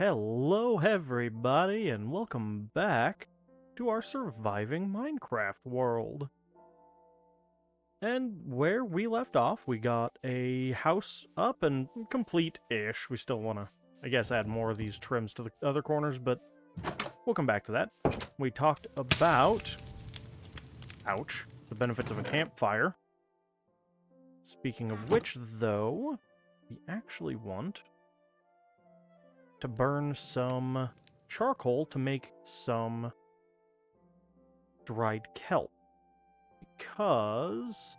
Hello, everybody, and welcome back to our surviving Minecraft world. And where we left off, we got a house up and complete-ish. We still want to, I guess, add more of these trims to the other corners, but we'll come back to that. We talked about, ouch, the benefits of a campfire. Speaking of which, though, we actually want to burn some charcoal to make some dried kelp. Because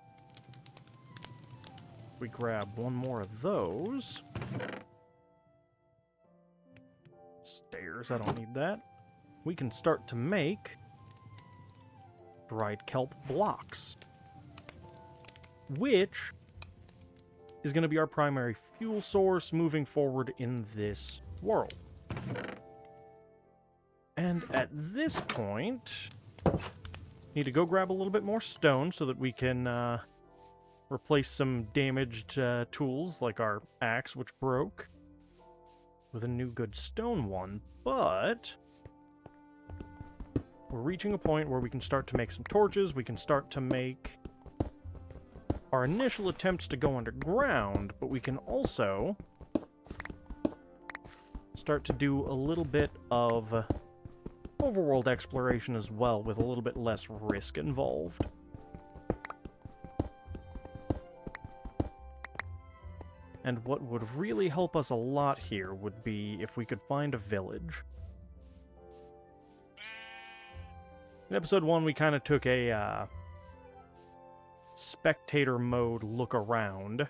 we grab one more of those. Stairs, I don't need that. We can start to make dried kelp blocks, which is going to be our primary fuel source moving forward in this world. And at this point, need to go grab a little bit more stone so that we can replace some damaged tools like our axe, which broke, with a new good stone one. But we're reaching a point where we can start to make some torches. We can start to make our initial attempts to go underground, but we can also start to do a little bit of overworld exploration as well, with a little bit less risk involved. And what would really help us a lot here would be if we could find a village. In episode 1, we kind of took a spectator mode look around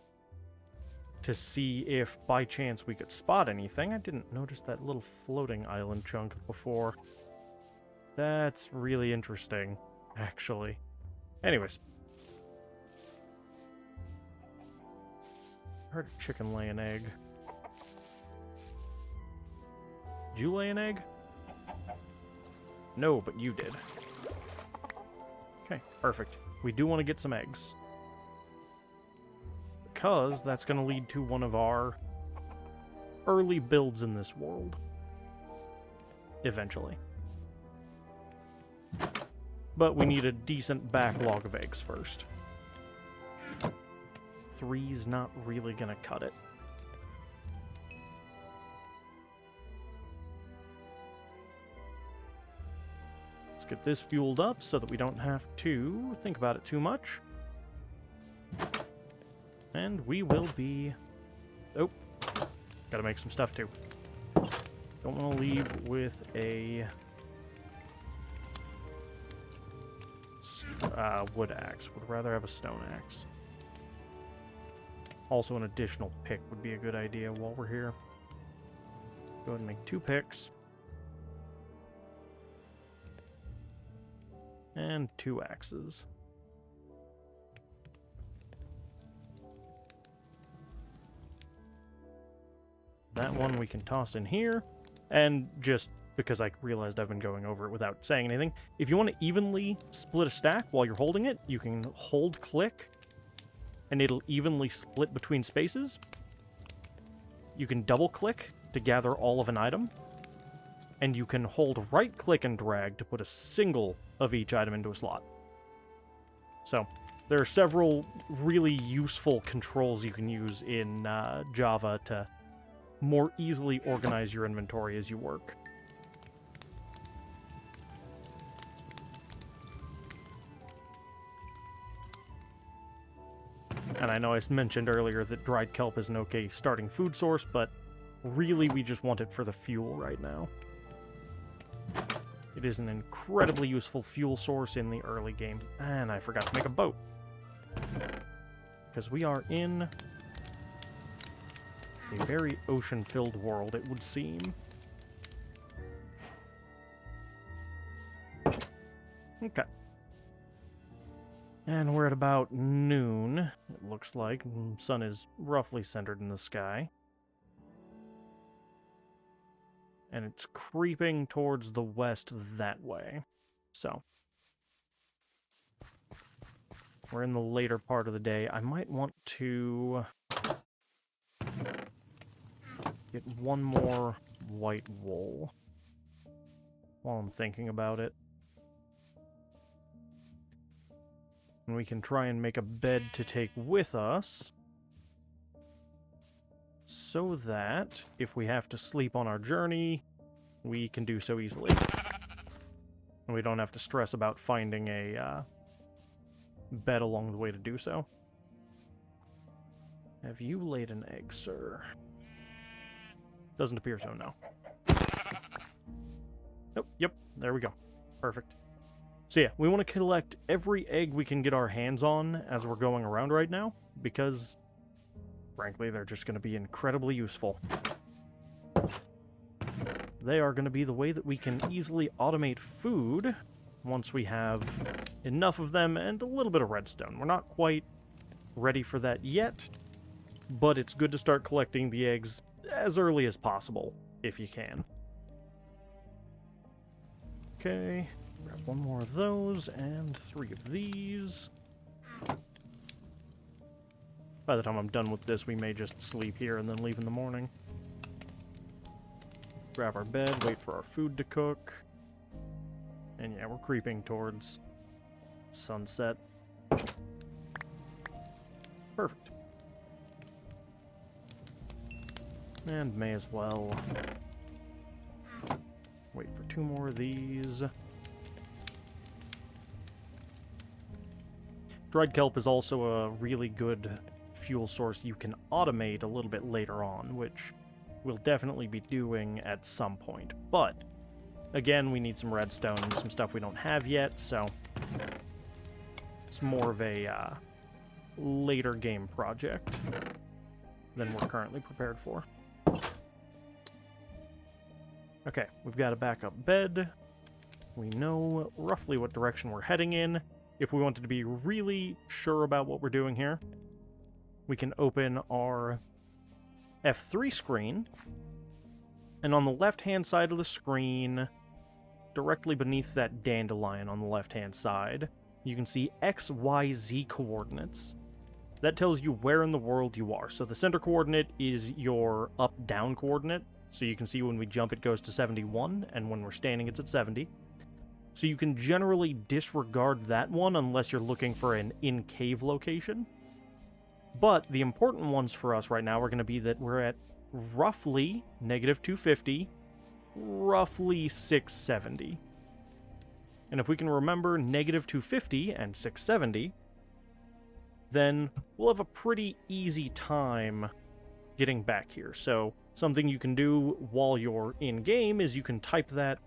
to see if by chance we could spot anything. I didn't notice that little floating island chunk before. That's really interesting, actually. Anyways. I heard a chicken lay an egg. Did you lay an egg? No, but you did. Okay, perfect. We do want to get some eggs, because that's going to lead to one of our early builds in this world. Eventually. But we need a decent backlog of eggs first. 3's not really going to cut it. Let's get this fueled up so that we don't have to think about it too much. And we will be... Oh, gotta make some stuff too. Don't want to leave with a wood axe. Would rather have a stone axe. Also, an additional pick would be a good idea while we're here. Go ahead and make 2 picks. And 2 axes. That one we can toss in here. And just because I realized I've been going over it without saying anything, if you want to evenly split a stack while you're holding it, you can hold click and it'll evenly split between spaces. You can double click to gather all of an item. And you can hold right click and drag to put a single of each item into a slot. So there are several really useful controls you can use in Java to more easily organize your inventory as you work. And I know I mentioned earlier that dried kelp is an okay starting food source, but really we just want it for the fuel right now. It is an incredibly useful fuel source in the early game. And I forgot to make a boat. Because we are in a very ocean-filled world, it would seem. Okay. And we're at about noon, it looks like. The sun is roughly centered in the sky. And it's creeping towards the west that way. So we're in the later part of the day. I might want to get one more white wool while I'm thinking about it. And we can try and make a bed to take with us, so that if we have to sleep on our journey, we can do so easily. And we don't have to stress about finding a bed along the way to do so. Have you laid an egg, sir? Doesn't appear so, no. Nope, yep, there we go. Perfect. So yeah, we want to collect every egg we can get our hands on as we're going around right now, because, frankly, they're just going to be incredibly useful. They are going to be the way that we can easily automate food once we have enough of them and a little bit of redstone. We're not quite ready for that yet, but it's good to start collecting the eggs as early as possible, if you can. Okay, grab one more of those and 3 of these. By the time I'm done with this, we may just sleep here and then leave in the morning. Grab our bed, wait for our food to cook. And yeah, we're creeping towards sunset. Perfect. And may as well wait for 2 more of these. Dried kelp is also a really good fuel source you can automate a little bit later on, which we'll definitely be doing at some point. But, again, we need some redstone and some stuff we don't have yet, so it's more of a later game project than we're currently prepared for. Okay, we've got a backup bed. We know roughly what direction we're heading in. If we wanted to be really sure about what we're doing here, we can open our F3 screen, and on the left-hand side of the screen, directly beneath that dandelion on the left-hand side, you can see X, Y, Z coordinates. That tells you where in the world you are. So the center coordinate is your up-down coordinate. So you can see when we jump it goes to 71, and when we're standing it's at 70. So you can generally disregard that one unless you're looking for an in-cave location. But the important ones for us right now are going to be that we're at roughly -250, roughly 670. And if we can remember -250 and 670, then we'll have a pretty easy time getting back here. So something you can do while you're in-game is you can type that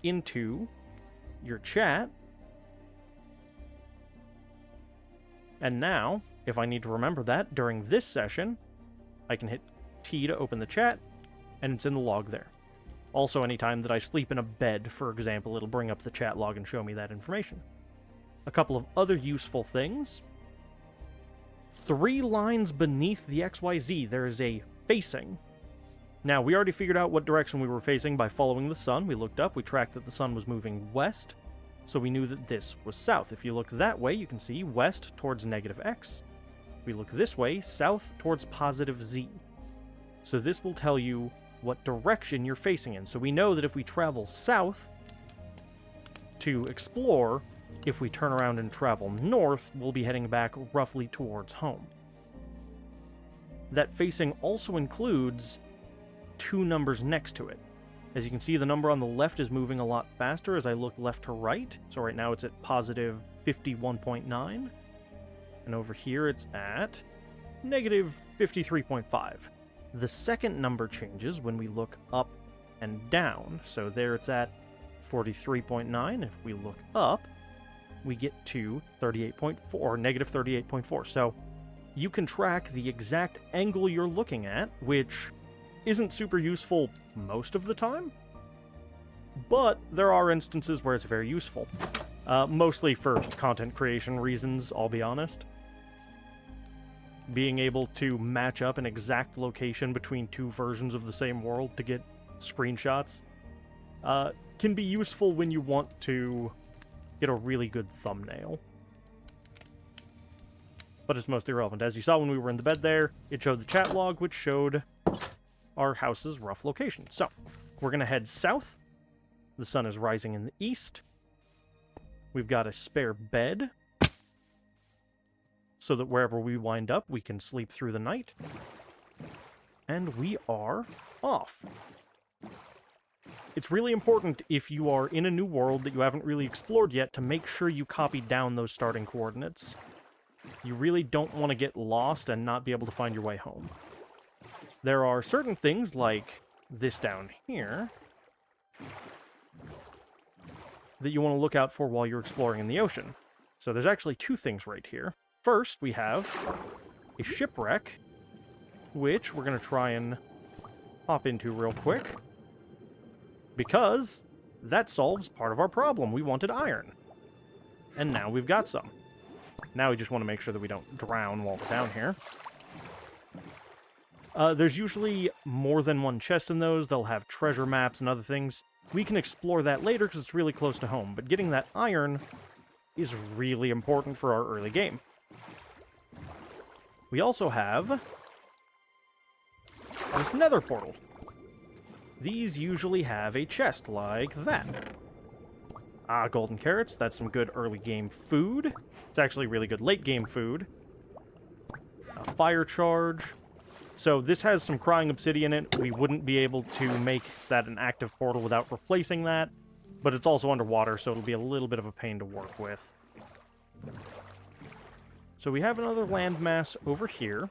into your chat. And now, if I need to remember that during this session, I can hit T to open the chat, and it's in the log there. Also, anytime that I sleep in a bed, for example, it'll bring up the chat log and show me that information. A couple of other useful things. 3 lines beneath the XYZ, there is a facing. Now, we already figured out what direction we were facing by following the sun. We looked up, we tracked that the sun was moving west, so we knew that this was south. If you look that way, you can see west towards -X. We look this way, south towards +Z. So this will tell you what direction you're facing in. So we know that if we travel south to explore, if we turn around and travel north, we'll be heading back roughly towards home. That facing also includes 2 numbers next to it. As you can see, the number on the left is moving a lot faster as I look left to right. So right now it's at +51.9. And over here it's at -53.5. The second number changes when we look up and down. So there it's at 43.9. If we look up, we get to 38.4, or -38.4. So you can track the exact angle you're looking at, which isn't super useful most of the time, but there are instances where it's very useful. Mostly for content creation reasons, I'll be honest. Being able to match up an exact location between 2 versions of the same world to get screenshots can be useful when you want to get a really good thumbnail. But it's mostly irrelevant. As you saw when we were in the bed there, it showed the chat log, which showed our house's rough location. So, we're going to head south. The sun is rising in the east. We've got a spare bed, so that wherever we wind up, we can sleep through the night. And we are off. It's really important if you are in a new world that you haven't really explored yet to make sure you copy down those starting coordinates. You really don't want to get lost and not be able to find your way home. There are certain things like this down here that you want to look out for while you're exploring in the ocean. So there's actually two things right here. First, we have a shipwreck, which we're going to try and hop into real quick, because that solves part of our problem. We wanted iron, and now we've got some. Now we just want to make sure that we don't drown while we're down here. There's usually more than one chest in those. They'll have treasure maps and other things. We can explore that later because it's really close to home, but getting that iron is really important for our early game. We also have this nether portal. These usually have a chest like that. Golden carrots, that's some good early game food. It's actually really good late game food. A fire charge. So this has some crying obsidian in it. We wouldn't be able to make that an active portal without replacing that, but it's also underwater, so it'll be a little bit of a pain to work with. So we have another landmass over here,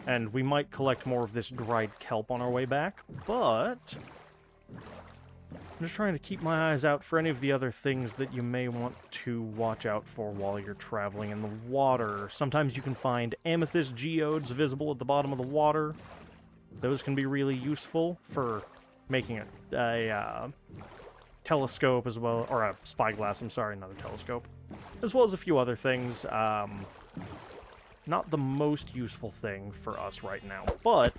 and we might collect more of this dried kelp on our way back, but I'm just trying to keep my eyes out for any of the other things that you may want to watch out for while you're traveling in the water. Sometimes you can find amethyst geodes visible at the bottom of the water. Those can be really useful for making a telescope as well, or a spyglass, I'm sorry, not a telescope. As well as a few other things. Not the most useful thing for us right now, but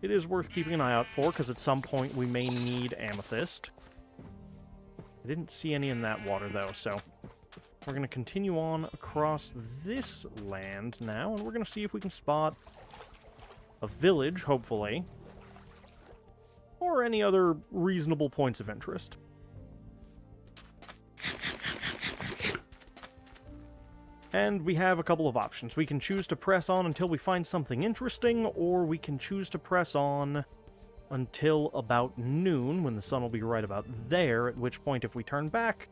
it is worth keeping an eye out for, because at some point we may need amethyst. I didn't see any in that water, though, so we're going to continue on across this land now, and we're going to see if we can spot a village, hopefully, or any other reasonable points of interest. And we have a couple of options. We can choose to press on until we find something interesting, or we can choose to press on until about noon, when the sun will be right about there, at which point, if we turn back,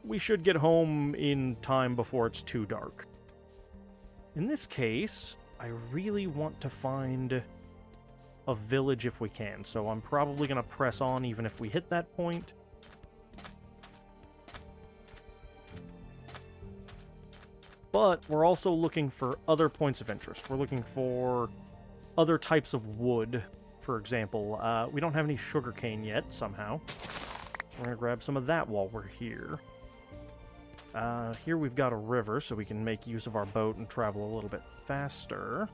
we should get home in time before it's too dark. In this case, I really want to find a village if we can, so I'm probably going to press on even if we hit that point. But we're also looking for other points of interest. We're looking for other types of wood, for example. We don't have any sugarcane yet, somehow. So we're going to grab some of that while we're here. Here we've got a river, so we can make use of our boat and travel a little bit faster.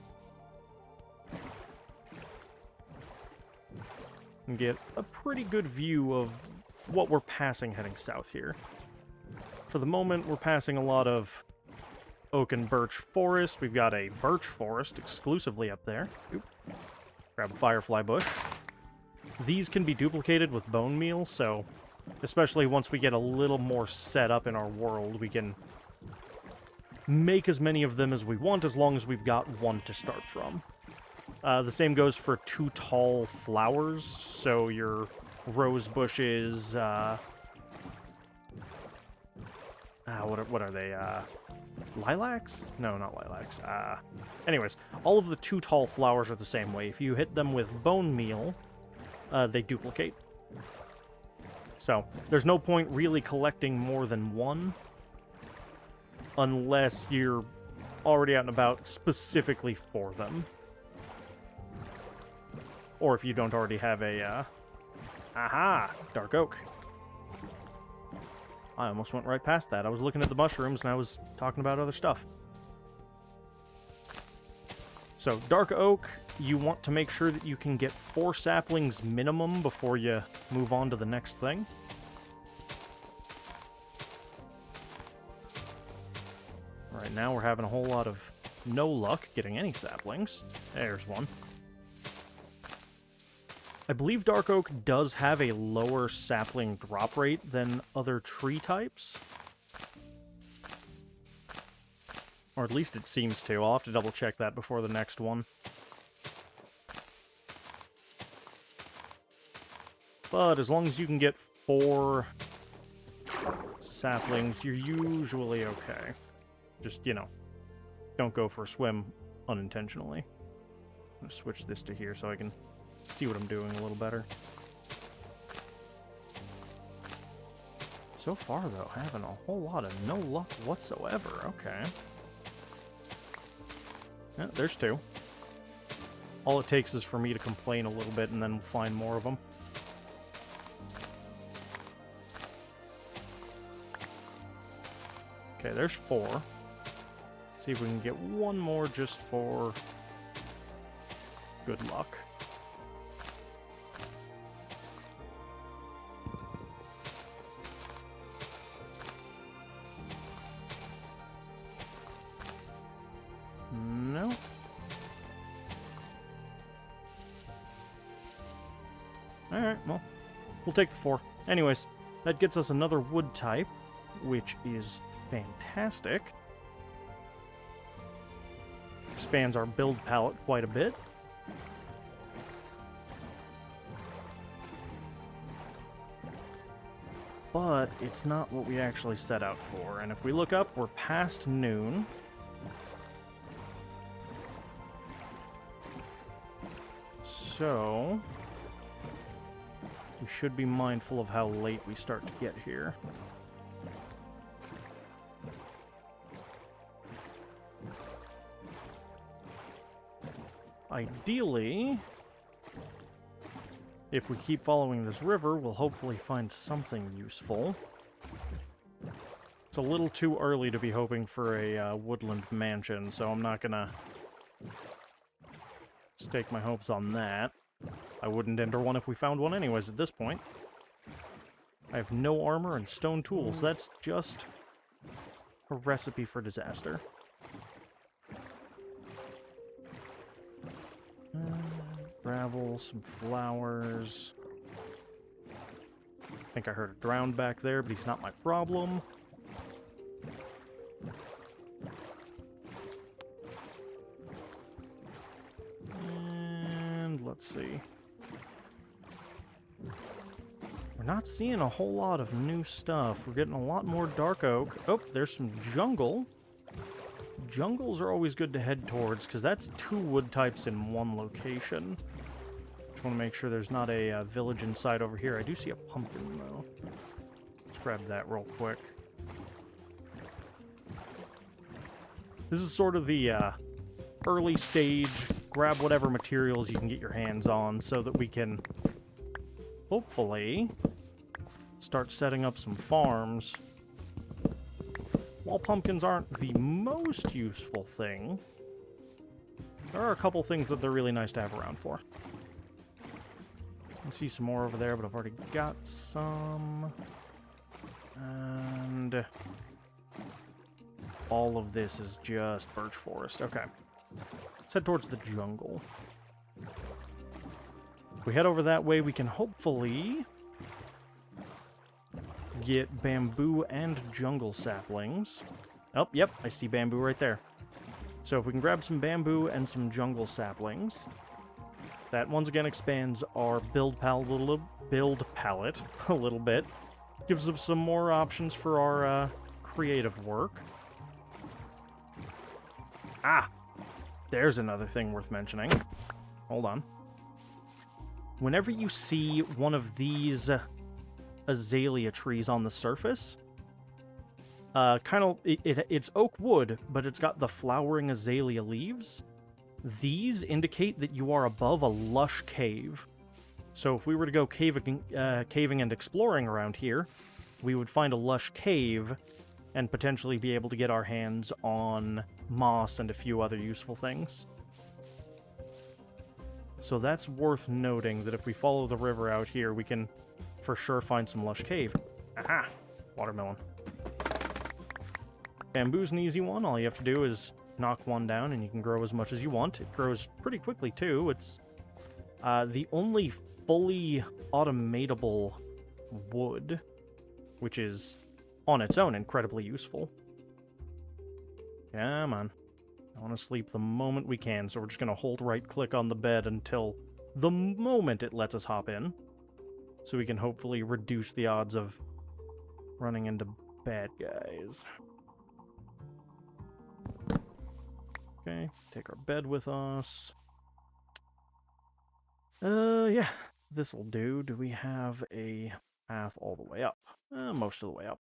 And get a pretty good view of what we're passing heading south here. For the moment, we're passing a lot of oak and birch forest. We've got a birch forest exclusively up there. Oop. Grab a firefly bush. These can be duplicated with bone meal, so especially once we get a little more set up in our world, we can make as many of them as we want, as long as we've got one to start from. The same goes for two tall flowers, so your rose bushes, what are they, lilacs? No, not lilacs. Anyways, all of the two tall flowers are the same way. If you hit them with bone meal, they duplicate. So, there's no point really collecting more than one, unless you're already out and about specifically for them. Or if you don't already have a, aha! Dark oak. I almost went right past that. I was looking at the mushrooms and I was talking about other stuff. So, dark oak, you want to make sure that you can get 4 saplings minimum before you move on to the next thing. Right now we're having a whole lot of no luck getting any saplings. There's one. I believe dark oak does have a lower sapling drop rate than other tree types. Or at least it seems to. I'll have to double check that before the next one. But as long as you can get 4 saplings, you're usually okay. Just, you know, don't go for a swim unintentionally. I'm going to switch this to here so I can see what I'm doing a little better. So far, though, having a whole lot of no luck whatsoever. Okay. Yeah, there's 2. All it takes is for me to complain a little bit, and then we'll find more of them. Okay, there's 4. See if we can get one more just for good luck. No. Alright, well, we'll take the 4. Anyways, that gets us another wood type, which is fantastic. Expands our build palette quite a bit. But it's not what we actually set out for. And if we look up, we're past noon. So we should be mindful of how late we start to get here. Ideally, if we keep following this river, we'll hopefully find something useful. It's a little too early to be hoping for a woodland mansion, so I'm not gonna stake my hopes on that. I wouldn't enter one if we found one anyways at this point. I have no armor and stone tools. That's just a recipe for disaster. Gravel, some flowers. I think I heard a drown back there, but he's not my problem. And let's see. We're not seeing a whole lot of new stuff. We're getting a lot more dark oak. Oh, there's some jungle. Jungles are always good to head towards, because that's 2 wood types in one location. Just want to make sure there's not a village inside over here. I do see a pumpkin, though. Let's grab that real quick. This is sort of the early stage, grab whatever materials you can get your hands on so that we can hopefully start setting up some farms. While pumpkins aren't the most useful thing, there are a couple things that they're really nice to have around for. I see some more over there, but I've already got some. And all of this is just birch forest. Okay. Let's head towards the jungle. If we head over that way, we can hopefully get bamboo and jungle saplings. Oh, yep, I see bamboo right there. So if we can grab some bamboo and some jungle saplings, that once again expands our build palette a little bit. Gives us some more options for our creative work. Ah! There's another thing worth mentioning. Hold on. Whenever you see one of these azalea trees on the surface, it's oak wood, but it's got the flowering azalea leaves. These indicate that you are above a lush cave. So if we were to go caving and exploring around here, we would find a lush cave and potentially be able to get our hands on moss and a few other useful things. So that's worth noting, that if we follow the river out here, we can for sure find some lush cave. Aha! Watermelon. Bamboo's an easy one. All you have to do is knock one down and you can grow as much as you want. It grows pretty quickly, too. It's the only fully automatable wood, which is on its own incredibly useful. Come on. I want to sleep the moment we can, so we're just going to hold right-click on the bed until the moment it lets us hop in, so we can hopefully reduce the odds of running into bad guys. Okay, take our bed with us. Yeah, this'll do. Do we have a path all the way up? Most of the way up.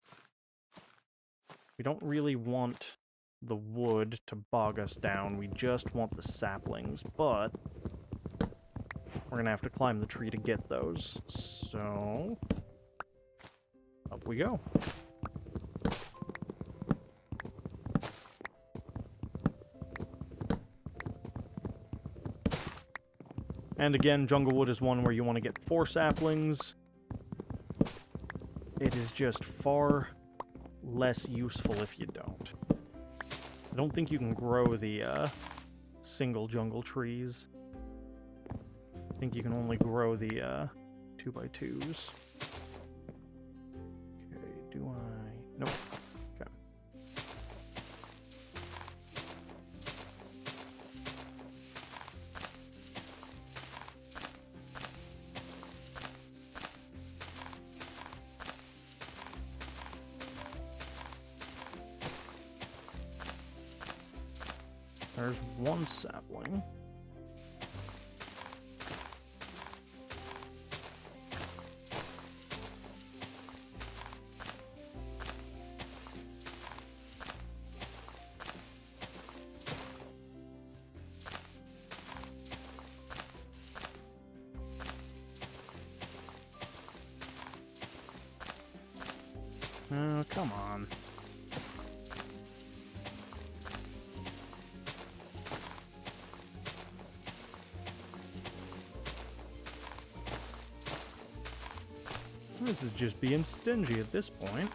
We don't really want the wood to bog us down. We just want the saplings, but we're gonna have to climb the tree to get those. So, up we go. And again, jungle wood is one where you want to get 4 saplings. It is just far less useful if you don't. I don't think you can grow the single jungle trees. I think you can only grow the 2x2s. Okay, do I? Nope. Okay. There's one sapling. Oh, come on. This is just being stingy at this point.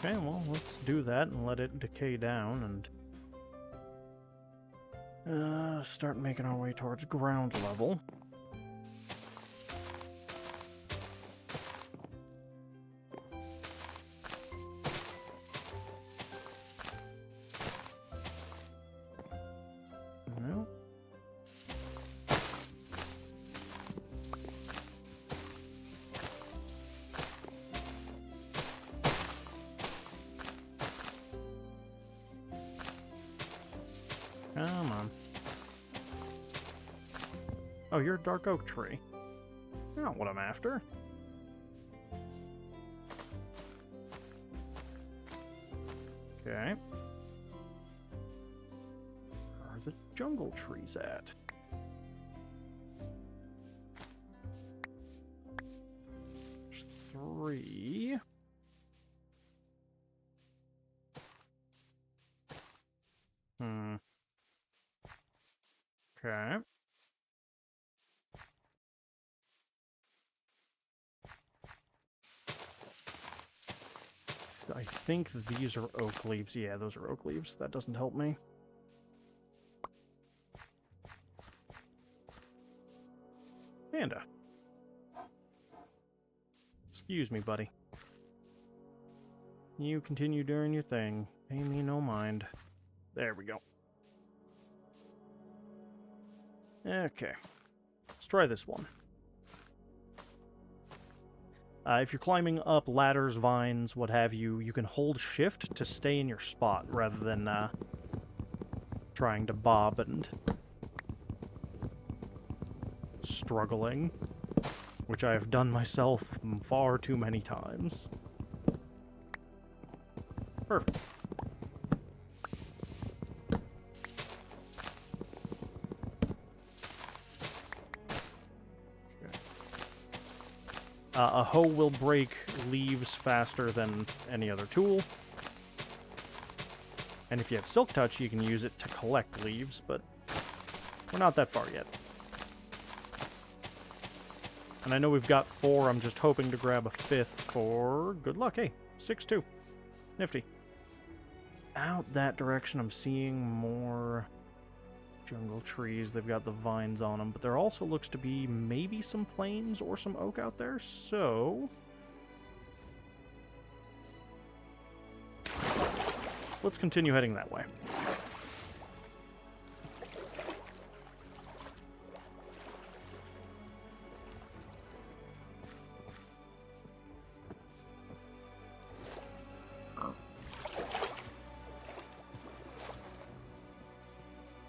Okay, well, let's do that and let it decay down and start making our way towards ground level. No. Come on. Oh, you're a dark oak tree. Not what I'm after. Okay. Where are the jungle trees at? There's 3. Okay. I think these are oak leaves. Yeah, those are oak leaves. That doesn't help me. Panda. Excuse me, buddy. You continue doing your thing. Pay me no mind. There we go. Okay. Let's try this one. If you're climbing up ladders, vines, what have you, you can hold shift to stay in your spot rather than trying to bob and struggling, which I have done myself far too many times. Perfect. A hoe will break leaves faster than any other tool, And if you have Silk Touch, you can use it to collect leaves, but we're not that far yet. And I know we've got 4. I'm just hoping to grab a 5th for good luck. Hey, 6-2. Nifty. Out that direction, I'm seeing more jungle trees. They've got the vines on them, but there also looks to be maybe some plains or some oak out there, so let's continue heading that way.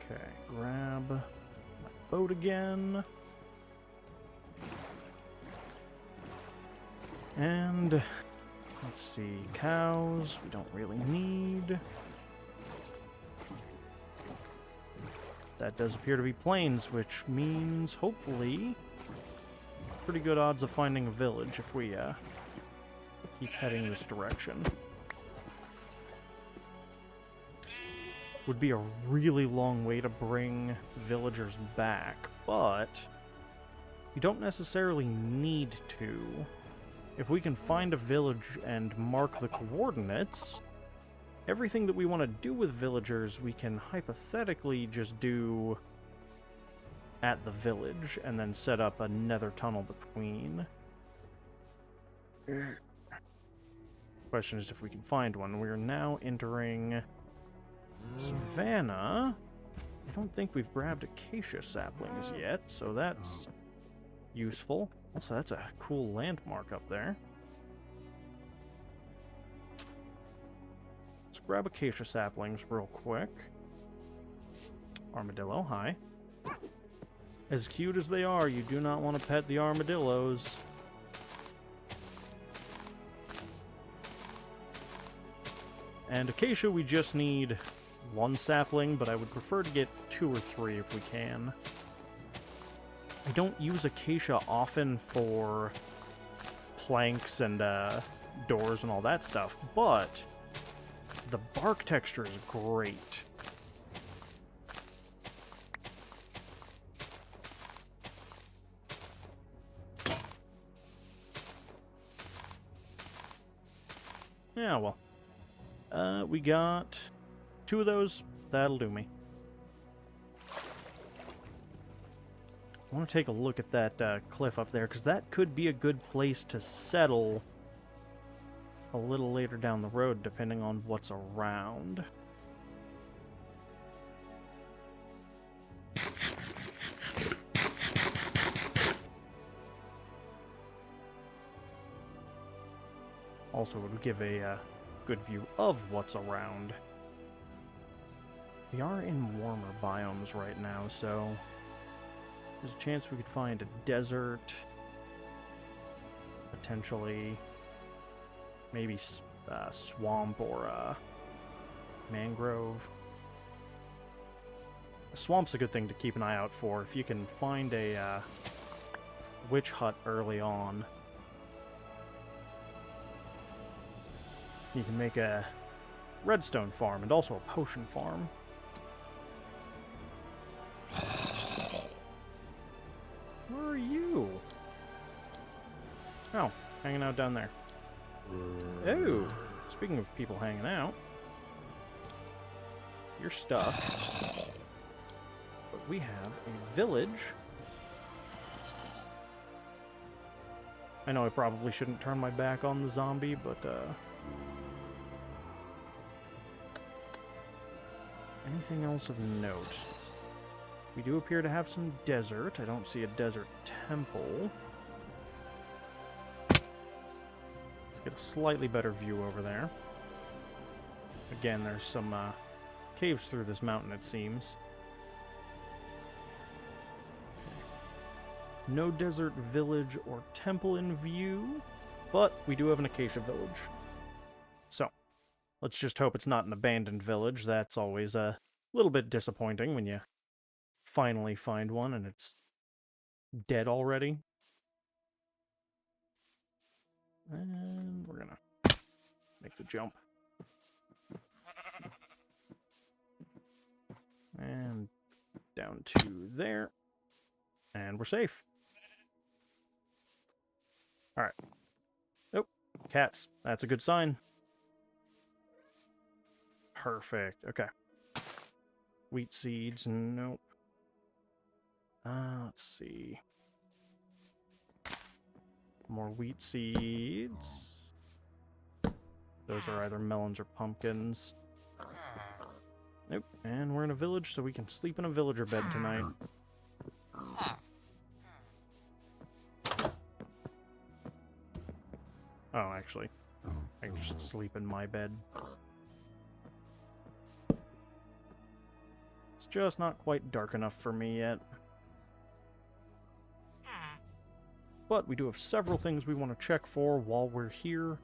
Okay, grab my boat again. And let's see, cows we don't really need. That does appear to be plains, which means hopefully pretty good odds of finding a village if we keep heading this direction. Would be a really long way to bring villagers back, but you don't necessarily need to. If we can find a village and mark the coordinates, everything that we want to do with villagers, we can hypothetically just do at the village and then set up a nether tunnel between. Question is if we can find one. We are now entering Savannah. I don't think we've grabbed acacia saplings yet, so that's useful. Also, that's a cool landmark up there. Let's grab acacia saplings real quick. Armadillo, hi. As cute as they are, you do not want to pet the armadillos. And acacia, we just need 1 sapling, but I would prefer to get 2 or 3 if we can. I don't use acacia often for planks and doors and all that stuff, but the bark texture is great. Yeah, well. We got 2 of those. That'll do me. I want to take a look at that cliff up there, because that could be a good place to settle a little later down the road, depending on what's around. Also, it would give a good view of what's around. We are in warmer biomes right now, so there's a chance we could find a desert, potentially maybe swamp or mangrove. A swamp's a good thing to keep an eye out for. If you can find a witch hut early on, you can make a redstone farm and also a potion farm. Where are you? Oh, hanging out down there. Oh, speaking of people hanging out, you're stuck. But we have a village. I know I probably shouldn't turn my back on the zombie, but anything else of note? We do appear to have some desert. I don't see a desert temple. Let's get a slightly better view over there. Again, there's some caves through this mountain, it seems. No desert village or temple in view, but we do have an acacia village. So, let's just hope it's not an abandoned village. That's always a little bit disappointing when you finally find one and it's dead already. And we're gonna make the jump. And down to there. And we're safe. Alright. Oh, cats. That's a good sign. Perfect. Okay. Wheat seeds. Nope. Let's see. More wheat seeds. Those are either melons or pumpkins. Nope. And we're in a village, so we can sleep in a villager bed tonight. Oh, actually, I can just sleep in my bed. It's just not quite dark enough for me yet. But we do have several things we want to check for while we're here.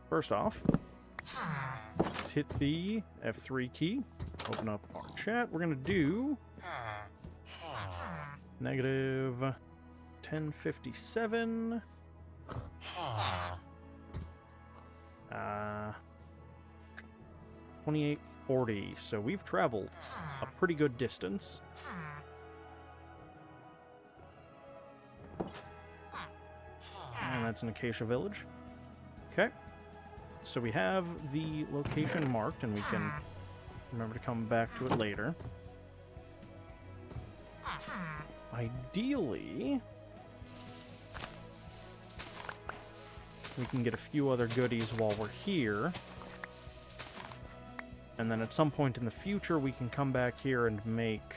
First off, let's hit the F3 key. Open up our chat. We're going to do negative 1057. 2840. So we've traveled a pretty good distance. And that's an acacia village. Okay. So we have the location marked, and we can remember to come back to it later. Ideally, we can get a few other goodies while we're here. And then at some point in the future, we can come back here and make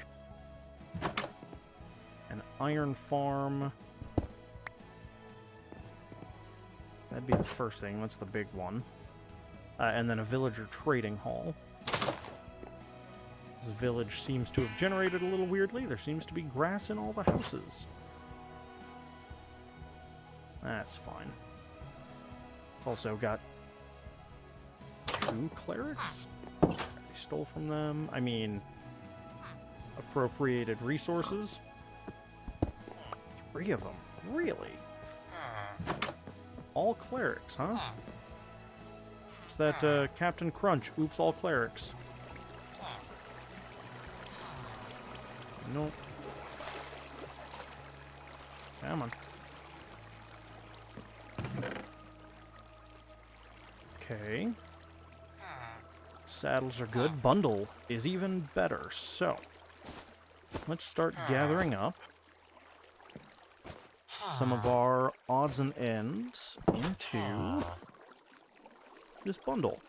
an iron farm. That'd be the first thing. That's the big one. And then a villager trading hall. This village seems to have generated a little weirdly. There seems to be grass in all the houses. That's fine. It's also got 2 clerics. I stole from them. I mean, appropriated resources. 3 of them. Really? All clerics, huh? It's that Captain Crunch. Oops, all clerics. Nope. Come on. Okay. Saddles are good. Bundle is even better. So, let's start gathering up some of our odds and ends into this bundle.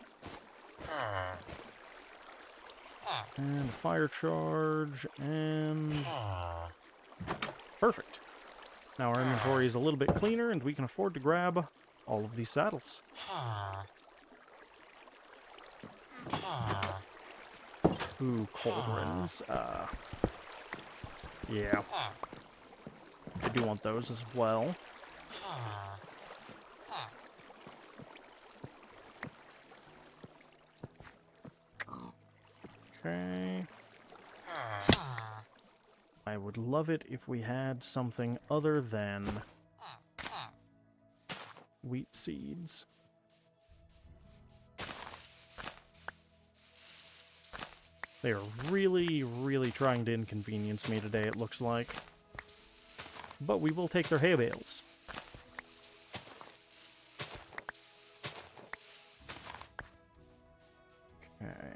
And fire charge, and perfect. Now our inventory is a little bit cleaner, and we can afford to grab all of these saddles. Ooh, cauldrons. Yeah. I do want those as well. Okay. I would love it if we had something other than wheat seeds. They are really, really trying to inconvenience me today, it looks like. But we will take their hay bales. Okay.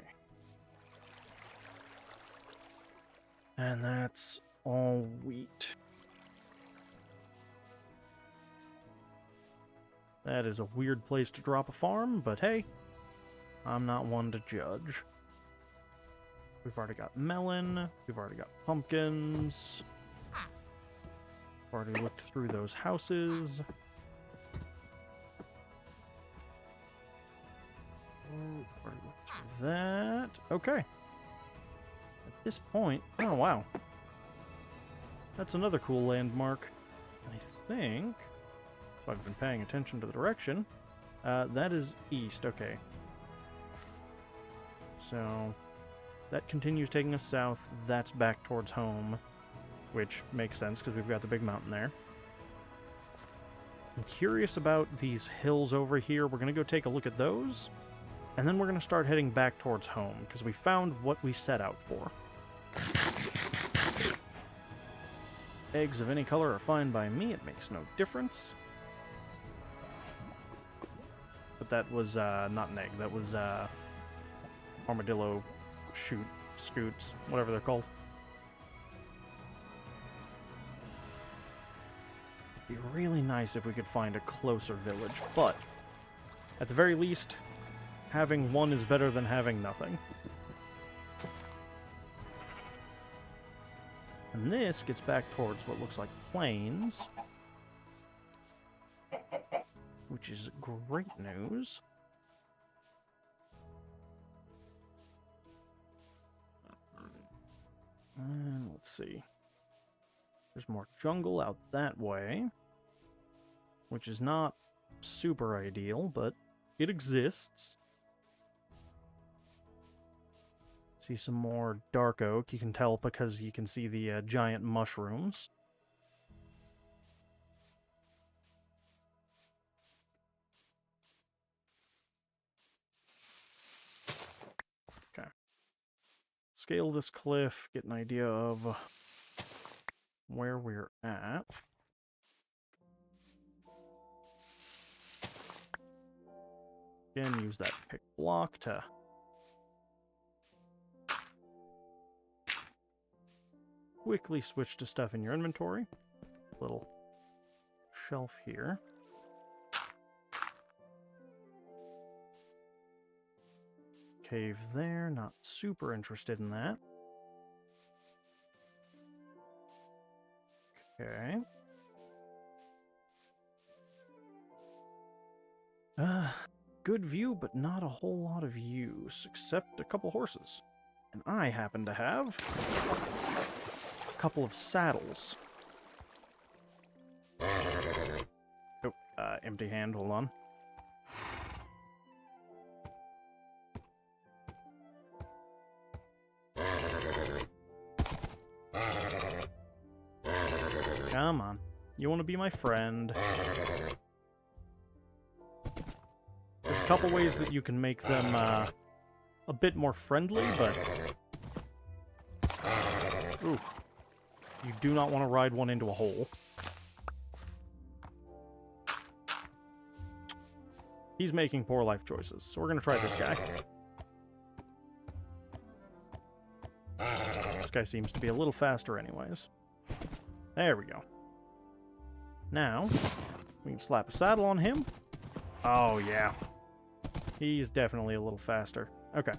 And that's all wheat. That is a weird place to drop a farm, but hey, I'm not one to judge. We've already got melon, we've already got pumpkins. Already looked through those houses. Already looked through that. Okay. At this point, oh wow. That's another cool landmark. I think, if I've been paying attention to the direction, that is east. Okay. So, that continues taking us south. That's back towards home. Which makes sense, because we've got the big mountain there. I'm curious about these hills over here. We're going to go take a look at those. And then we're going to start heading back towards home, because we found what we set out for. Eggs of any color are fine by me, it makes no difference. But that was not an egg, that was armadillo scoots, whatever they're called. It'd be really nice if we could find a closer village, but at the very least, having one is better than having nothing. And this gets back towards what looks like plains, which is great news. And let's see. There's more jungle out that way, which is not super ideal, but it exists. See some more dark oak. You can tell because you can see the giant mushrooms. Okay. Scale this cliff, get an idea of where we're at. Again, use that pick block to quickly switch to stuff in your inventory. Little shelf here. Cave there, not super interested in that. Okay. Good view, but not a whole lot of use, except a couple horses. And I happen to have couple of saddles. Oh, empty hand, hold on. Come on. You want to be my friend. There's a couple ways that you can make them a bit more friendly, but... Ooh. You do not want to ride one into a hole. He's making poor life choices, so we're going to try this guy. This guy seems to be a little faster anyways. There we go. Now, we can slap a saddle on him. Oh, yeah. He's definitely a little faster. Okay.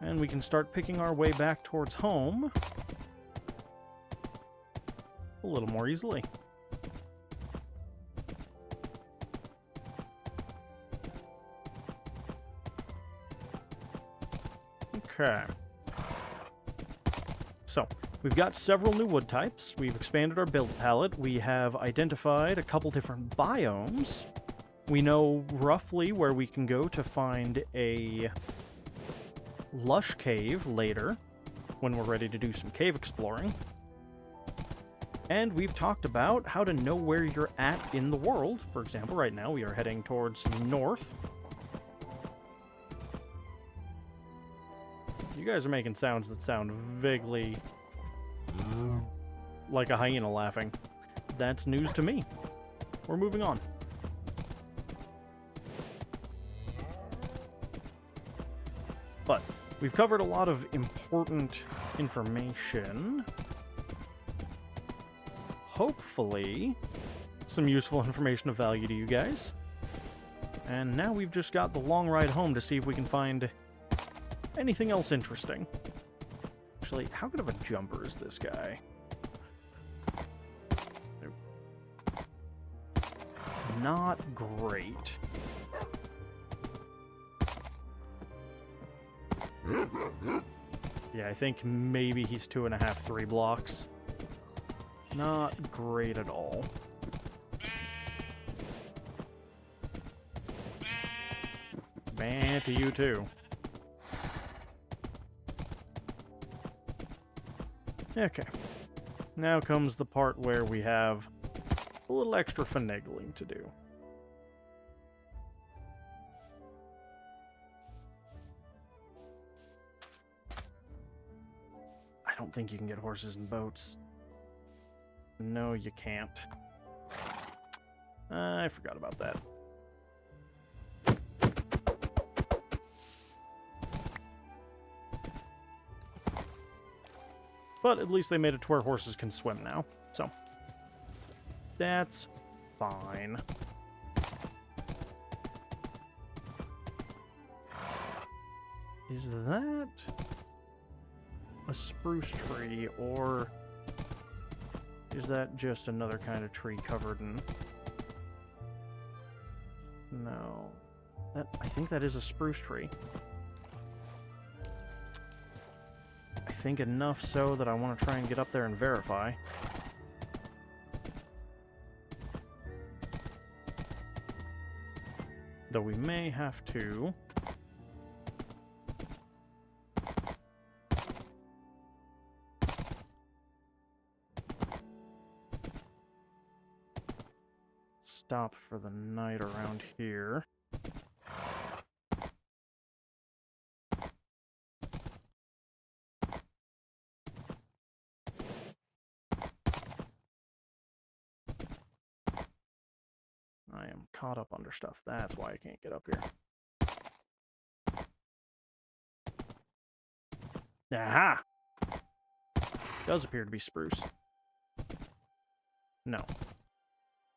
And we can start picking our way back towards home a little more easily. Okay. So, we've got several new wood types. We've expanded our build palette. We have identified a couple different biomes. We know roughly where we can go to find a lush cave later, when we're ready to do some cave exploring. And we've talked about how to know where you're at in the world. For example, right now we are heading towards north. You guys are making sounds that sound vaguely like a hyena laughing. That's news to me. We're moving on. But we've covered a lot of important information. Hopefully, some useful information of value to you guys. And now we've just got the long ride home to see if we can find anything else interesting. Actually, how good of a jumper is this guy? Not great. Yeah, I think maybe he's 2.5, 3 blocks. Not great at all. Man, to you too. Okay. Now comes the part where we have a little extra finagling to do. don't think you can get horses and boats. No, you can't. I forgot about that. But at least they made it to where horses can swim now, so that's fine. Is that a spruce tree, or is that just another kind of tree covered in... No. I think that is a spruce tree. I think enough so that I want to try and get up there and verify. Though we may have to... stop for the night around here. I am caught up under stuff. That's why I can't get up here. Aha! Does appear to be spruce. No.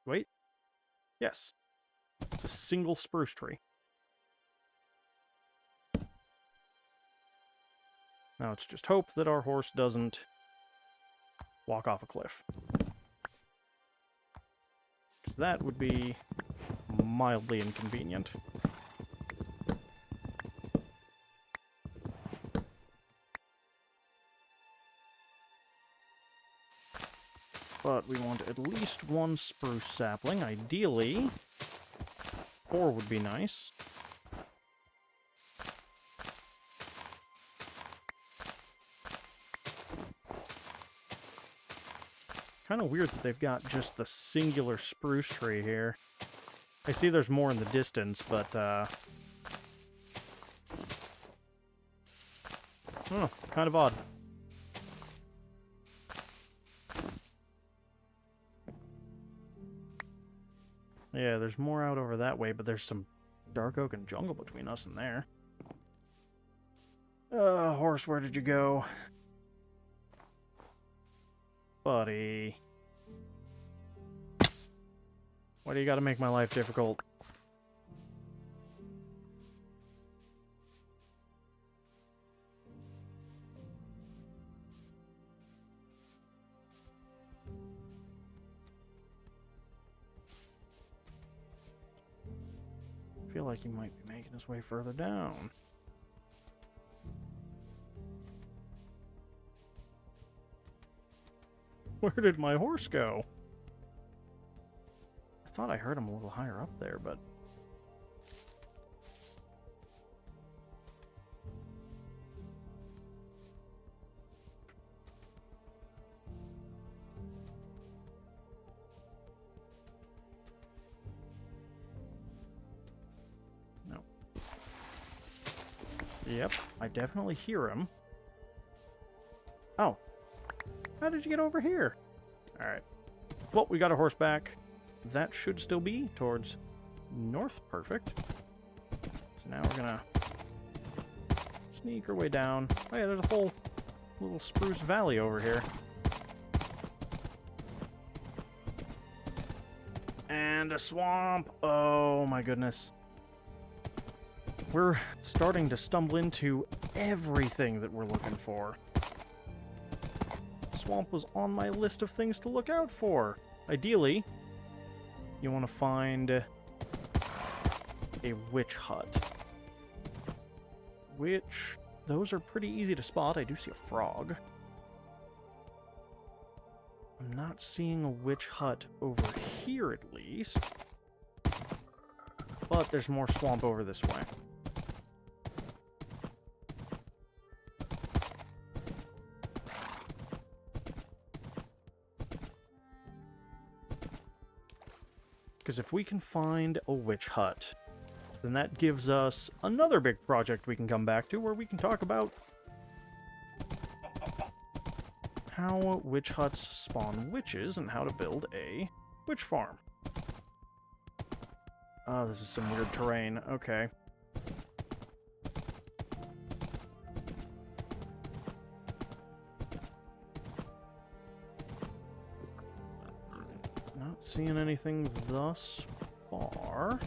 Wait. Yes. It's a single spruce tree. Now it's just hope that our horse doesn't walk off a cliff. Because that would be mildly inconvenient. But we want at least one spruce sapling, ideally. 4 would be nice. Kind of weird that they've got just the singular spruce tree here. I see there's more in the distance, but, oh, kind of odd. Yeah, there's more out over that way, but there's some dark oak and jungle between us and there. Horse, where did you go? Buddy. Why do you gotta make my life difficult? I feel like he might be making his way further down. Where did my horse go? I thought I heard him a little higher up there, but... no. Yep, I definitely hear him. Oh. How did you get over here? Alright. Well, we got our horse back. That should still be towards north. Perfect. So now we're gonna sneak our way down. Oh yeah, there's a whole little spruce valley over here. And a swamp. Oh my goodness. We're starting to stumble into everything that we're looking for. Swamp was on my list of things to look out for. Ideally, you want to find a witch hut. Which, those are pretty easy to spot. I do see a frog. I'm not seeing a witch hut over here, at least. But there's more swamp over this way. Because if we can find a witch hut, then that gives us another big project we can come back to where we can talk about how witch huts spawn witches and how to build a witch farm. Oh, this is some weird terrain. Okay. Not seeing anything thus far.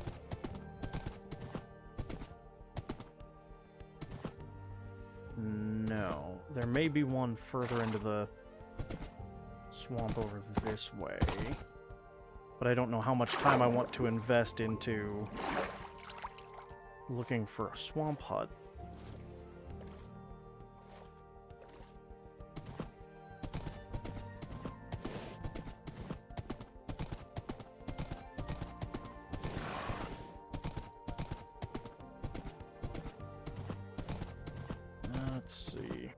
No. There may be one further into the swamp over this way. But I don't know how much time I want to invest into looking for a swamp hut. Let's see.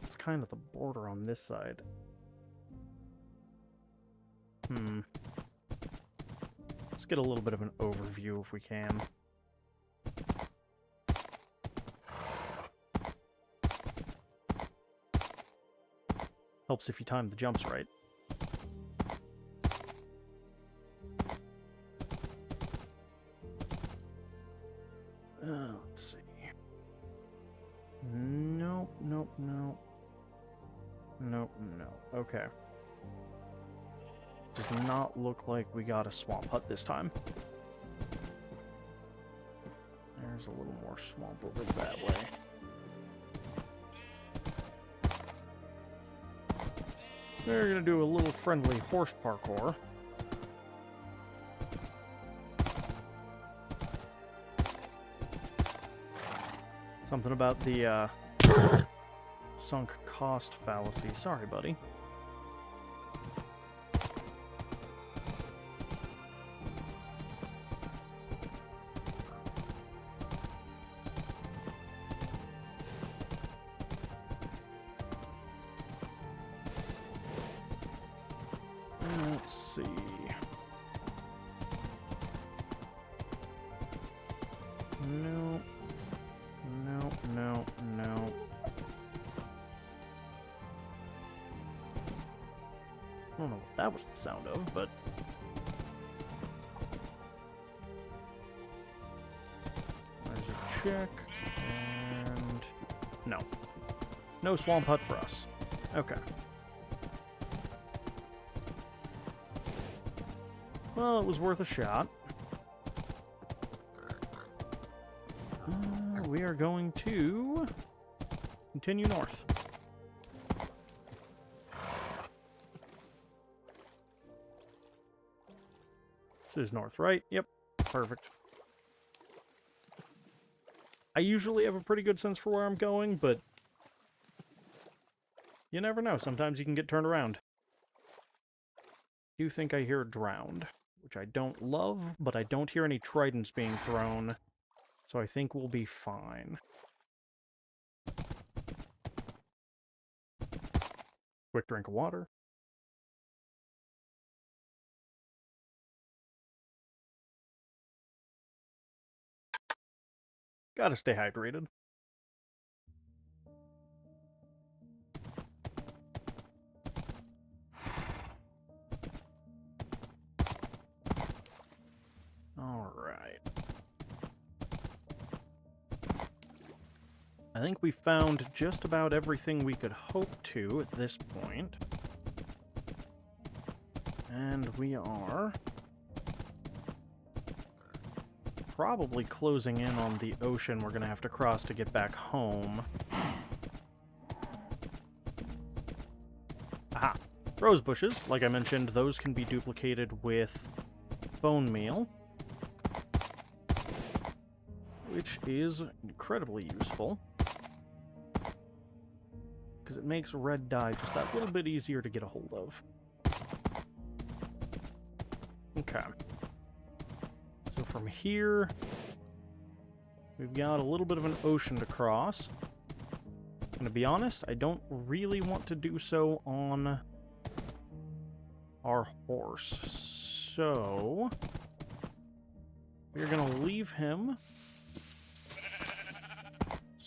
It's kind of the border on this side. Let's get a little bit of an overview if we can. Helps if you time the jumps right. Let's see. Nope, nope, nope. Nope, no. Okay. Does not look like we got a swamp hut this time. There's a little more swamp over that way. We're gonna do a little friendly horse parkour. Something about the sunk cost fallacy. Sorry, buddy. Let's see. No. No, no, no. I don't know what that was the sound of, but... There's a check, and... No. No swamp hut for us. Okay. Well, it was worth a shot. We are going to continue north. This is north, right? Yep. Perfect. I usually have a pretty good sense for where I'm going, but you never know. Sometimes you can get turned around. I do think I hear drowned, which I don't love, but I don't hear any tridents being thrown. So I think we'll be fine. Quick drink of water. Gotta stay hydrated. All right. I think we found just about everything we could hope to at this point. And we are probably closing in on the ocean we're going to have to cross to get back home. Aha! Rose bushes, like I mentioned, those can be duplicated with bone meal, which is incredibly useful, because it makes red dye just that little bit easier to get a hold of. Okay. So from here, we've got a little bit of an ocean to cross. I'm gonna be honest, I don't really want to do so on our horse. So we're gonna leave him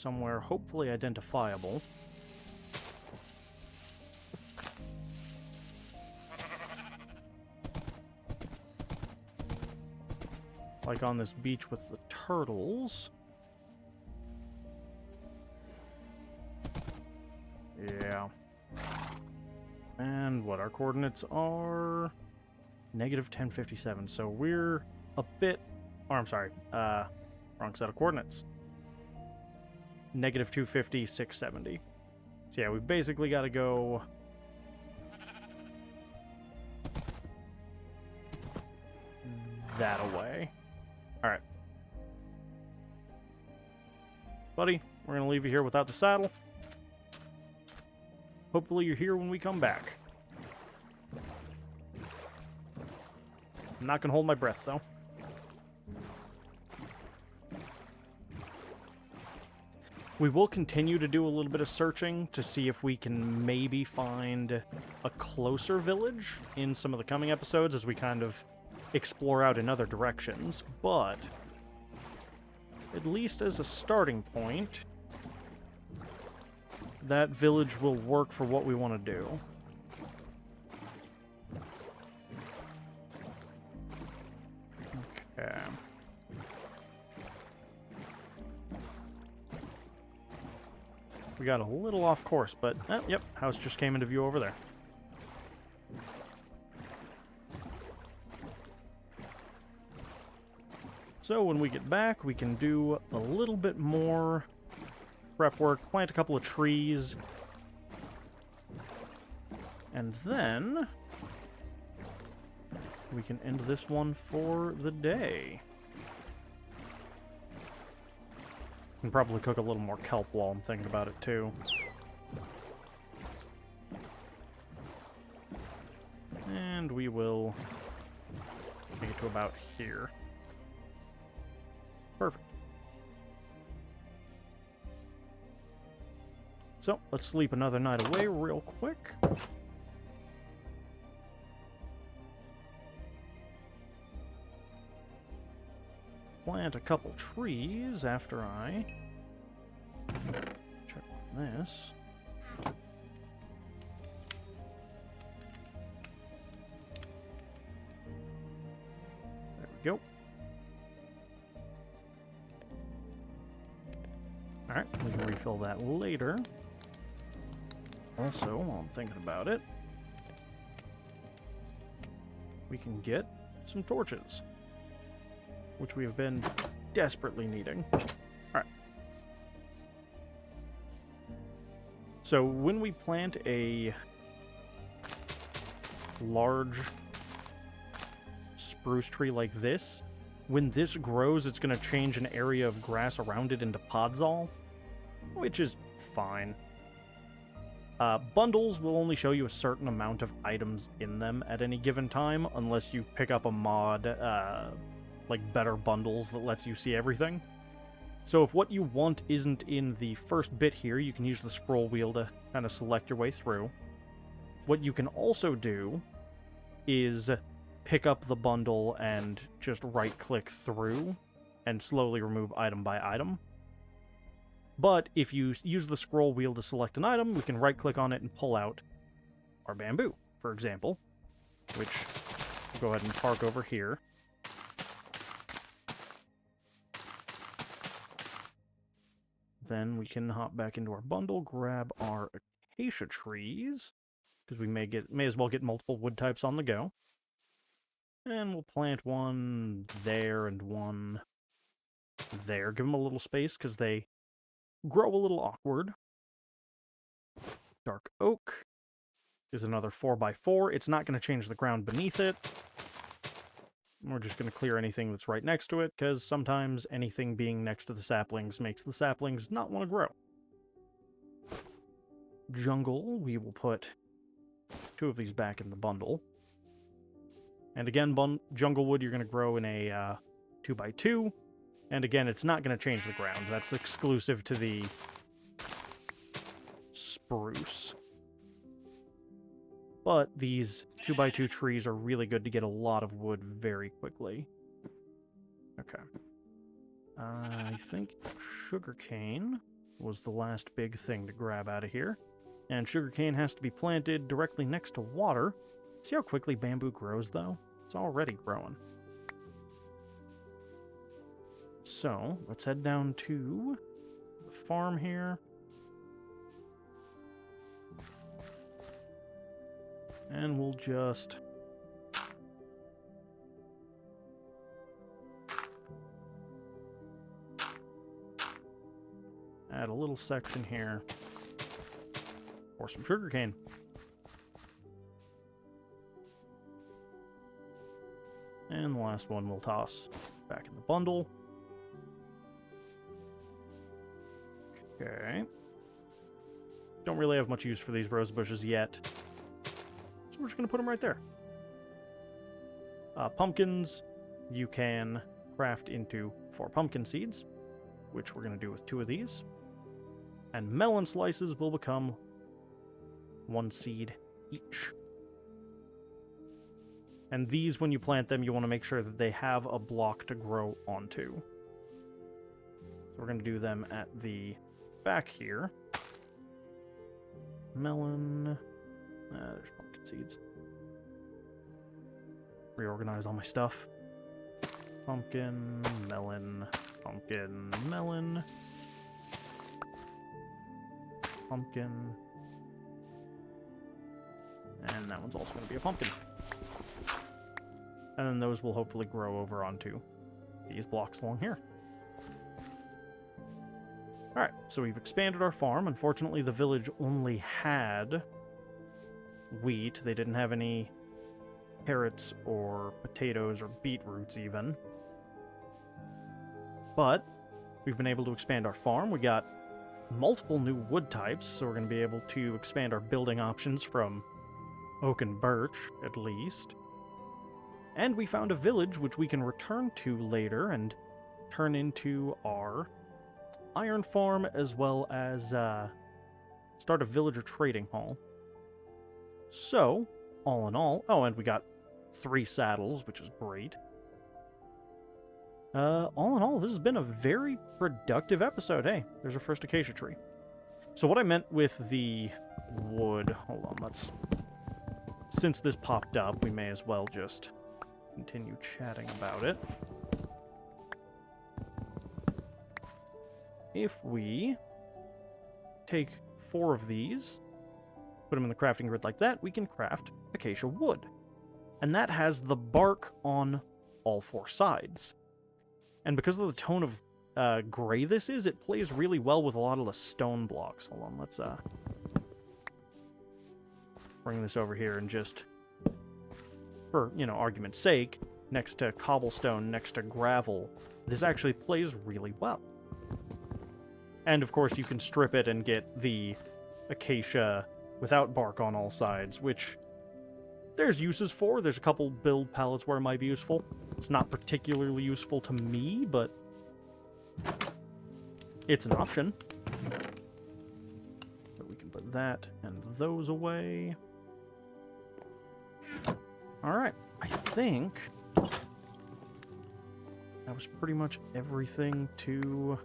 somewhere hopefully identifiable. Like on this beach with the turtles. Yeah. And what our coordinates are... -1057. So we're a bit... Oh, I'm sorry. Wrong set of coordinates. -250, 670. So yeah, we've basically got to go... that away. Alright. Buddy, we're going to leave you here without the saddle. Hopefully you're here when we come back. I'm not going to hold my breath, though. We will continue to do a little bit of searching to see if we can maybe find a closer village in some of the coming episodes as we kind of explore out in other directions, but at least as a starting point, that village will work for what we want to do. Okay. We got a little off course, but yep, house just came into view over there. So when we get back, we can do a little bit more prep work, plant a couple of trees, and then we can end this one for the day. Can probably cook a little more kelp while I'm thinking about it too. And we will make it to about here. Perfect. So, let's sleep another night away real quick. Plant a couple trees after I check on this. There we go. Alright, we can refill that later. Also, while I'm thinking about it, we can get some torches, which we have been desperately needing. Alright. So, when we plant a large spruce tree like this, when this grows, it's going to change an area of grass around it into podzol, which is fine. Bundles will only show you a certain amount of items in them at any given time, unless you pick up a mod, like better bundles that lets you see everything. So if what you want isn't in the first bit here, you can use the scroll wheel to kind of select your way through. What you can also do is pick up the bundle and just right-click through and slowly remove item by item. But if you use the scroll wheel to select an item, we can right-click on it and pull out our bamboo, for example, which we'll go ahead and park over here. Then we can hop back into our bundle, grab our acacia trees, because we may as well get multiple wood types on the go. And we'll plant one there and one there. Give them a little space, because they grow a little awkward. Dark oak is another 4x4. It's not going to change the ground beneath it. We're just going to clear anything that's right next to it, because sometimes anything being next to the saplings makes the saplings not want to grow. Jungle, we will put 2 of these back in the bundle. And again, jungle wood you're going to grow in a 2x2. And again, it's not going to change the ground. That's exclusive to the spruce. But these 2x2 trees are really good to get a lot of wood very quickly. Okay. I think sugarcane was the last big thing to grab out of here. And sugarcane has to be planted directly next to water. See how quickly bamboo grows, though? It's already growing. So, let's head down to the farm here. And we'll just... add a little section here for some sugarcane. And the last one we'll toss back in the bundle. Okay. Don't really have much use for these rose bushes yet. So we're just going to put them right there. Pumpkins, you can craft into 4 pumpkin seeds, which we're going to do with 2 of these. And melon slices will become 1 seed each. And these, when you plant them, you want to make sure that they have a block to grow onto. So we're going to do them at the back here. Melon. There's pumpkin seeds. Reorganize all my stuff. Pumpkin, melon, pumpkin, melon. Pumpkin. And that one's also going to be a pumpkin. And then those will hopefully grow over onto these blocks along here. Alright, so we've expanded our farm. Unfortunately, the village only had wheat. They didn't have any carrots or potatoes or beetroots even. But we've been able to expand our farm. We got multiple new wood types, so we're going to be able to expand our building options from oak and birch, at least. And we found a village which we can return to later and turn into our iron farm, as well as start a villager trading hall. So, all in all... oh, and we got 3 saddles, which is great. All in all, this has been a very productive episode. Hey, there's our first acacia tree. So what I meant with the wood... hold on, let's... since this popped up, we may as well just continue chatting about it. If we take 4 of these, put them in the crafting grid like that, we can craft acacia wood. And that has the bark on all 4 sides. And because of the tone of gray this is, it plays really well with a lot of the stone blocks. Hold on, let's bring this over here and just, for, you know, argument's sake, next to cobblestone, next to gravel, this actually plays really well. And of course you can strip it and get the acacia without bark on all sides, which there's uses for. There's a couple build palettes where it might be useful. It's not particularly useful to me, but it's an option. So we can put that and those away. Alright, I think that was pretty much everything to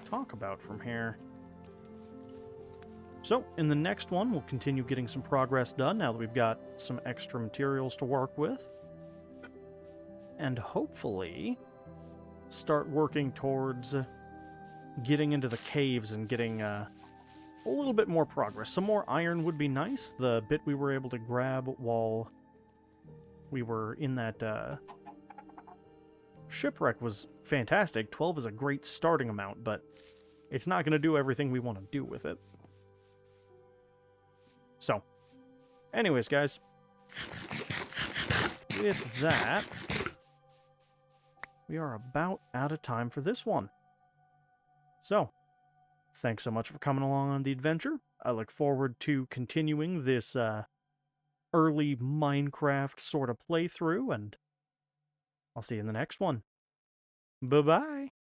talk about from here. So, in the next one, we'll continue getting some progress done now that we've got some extra materials to work with. And hopefully start working towards getting into the caves and getting a little bit more progress. Some more iron would be nice. The bit we were able to grab while we were in that shipwreck was fantastic. 12 is a great starting amount, but it's not going to do everything we want to do with it. So, anyways, guys, with that, we are about out of time for this one. So, thanks so much for coming along on the adventure. I look forward to continuing this early Minecraft sort of playthrough, and I'll see you in the next one. Bye-bye!